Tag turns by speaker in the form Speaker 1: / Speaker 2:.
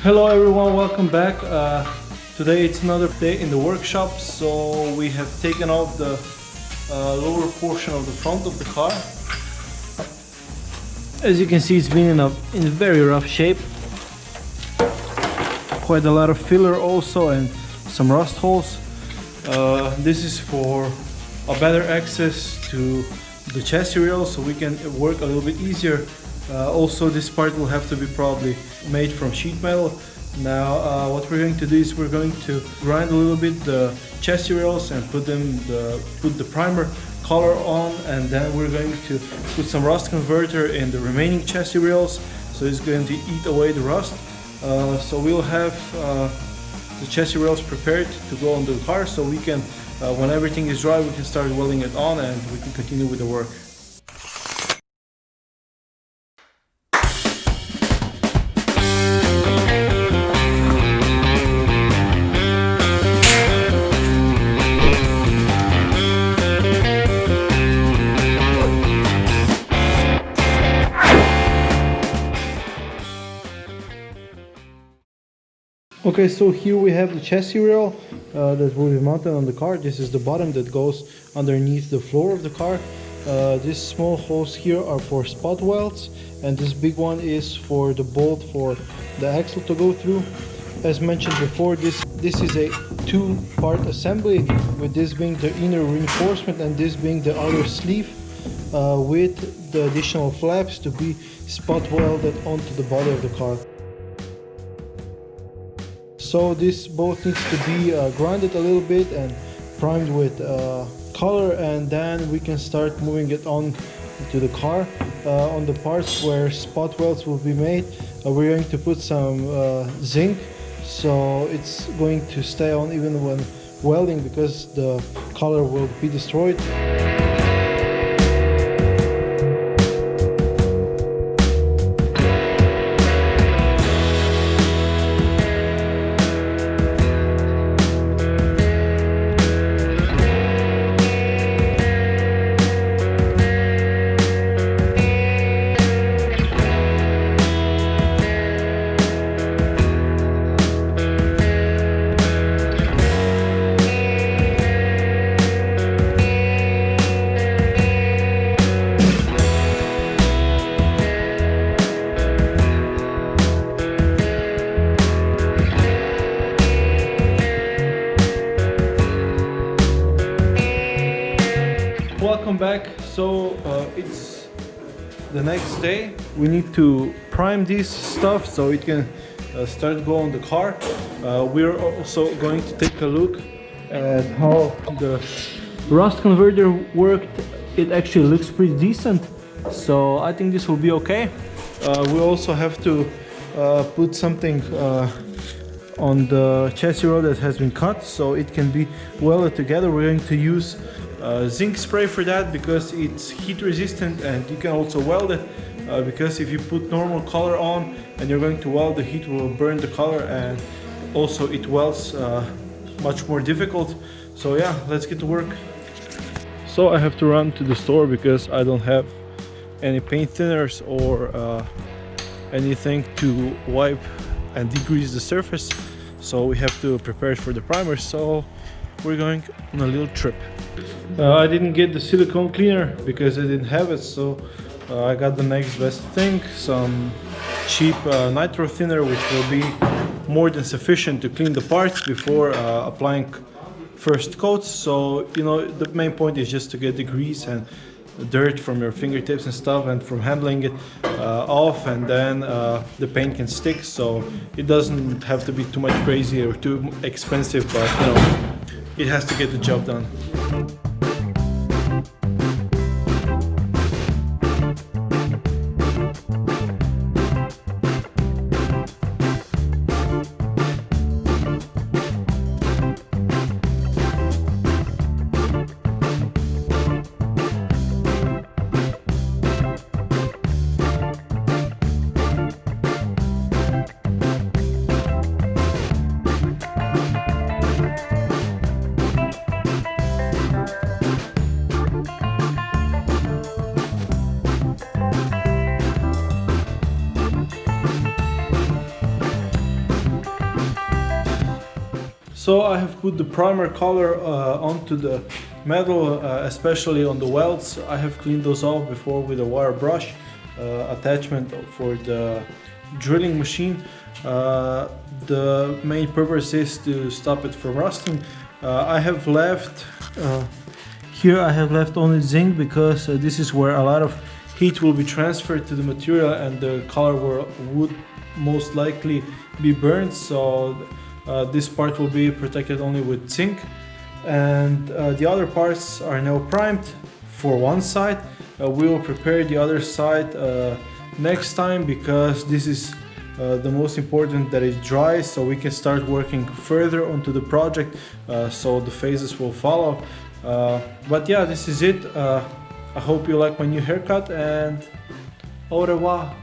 Speaker 1: Hello everyone, welcome back. Today it's another day in the workshop, so we have taken off the lower portion of the front of the car. As you can see, it's been in very rough shape. Quite a lot of filler also and some rust holes. This is for a better access to the chassis rail, so we can work a little bit easier. Also, this part will have to be probably made from sheet metal. Now, what we're going to do is we're going to grind a little bit the chassis rails and put the primer color on, and then we're going to put some rust converter in the remaining chassis rails, so it's going to eat away the rust. So we'll have the chassis rails prepared to go on the car, so we can, when everything is dry, we can start welding it on and we can continue with the work. Okay, so here we have the chassis rail that will be mounted on the car. This is the bottom that goes underneath the floor of the car. These small holes here are for spot welds, and this big one is for the bolt for the axle to go through. As mentioned before, this is a two-part assembly, with this being the inner reinforcement and this being the outer sleeve, with the additional flaps to be spot welded onto the body of the car. So this both needs to be grinded a little bit and primed with color, and then we can start moving it on to the car. On the parts where spot welds will be made, we're going to put some zinc, so it's going to stay on even when welding, because the color will be destroyed. Welcome back. So it's the next day. We need to prime this stuff so it can start go on the car. We're also going to take a look at how the rust converter worked. It actually looks pretty decent, so I think this will be okay. We also have to put something on the chassis rail that has been cut so it can be welded together. We're going to use zinc spray for that because it's heat resistant, and you can also weld it because if you put normal color on and you're going to weld, the heat will burn the color, and also it welds much more difficult. So yeah, let's get to work. So I have to run to the store because I don't have any paint thinners or anything to wipe and degrease the surface, so we have to prepare it for the primer. So we're going on a little trip. I didn't get the silicone cleaner because I didn't have it, so I got the next best thing, some cheap nitro thinner, which will be more than sufficient to clean the parts before applying first coats. So, you know, the main point is just to get the grease and the dirt from your fingertips and stuff, and from handling it off, and then the paint can stick, so it doesn't have to be too much crazy or too expensive, but you know, it has to get the job done. So I have put the primer color onto the metal, especially on the welds. I have cleaned those off before with a wire brush attachment for the drilling machine. The main purpose is to stop it from rusting. I have left here I have left only zinc because this is where a lot of heat will be transferred to the material and the color would most likely be burned. So this part will be protected only with zinc, and the other parts are now primed for one side. We will prepare the other side next time, because this is the most important that it dries, so we can start working further onto the project, so the phases will follow. But yeah, this is it. I hope you like my new haircut, and au revoir.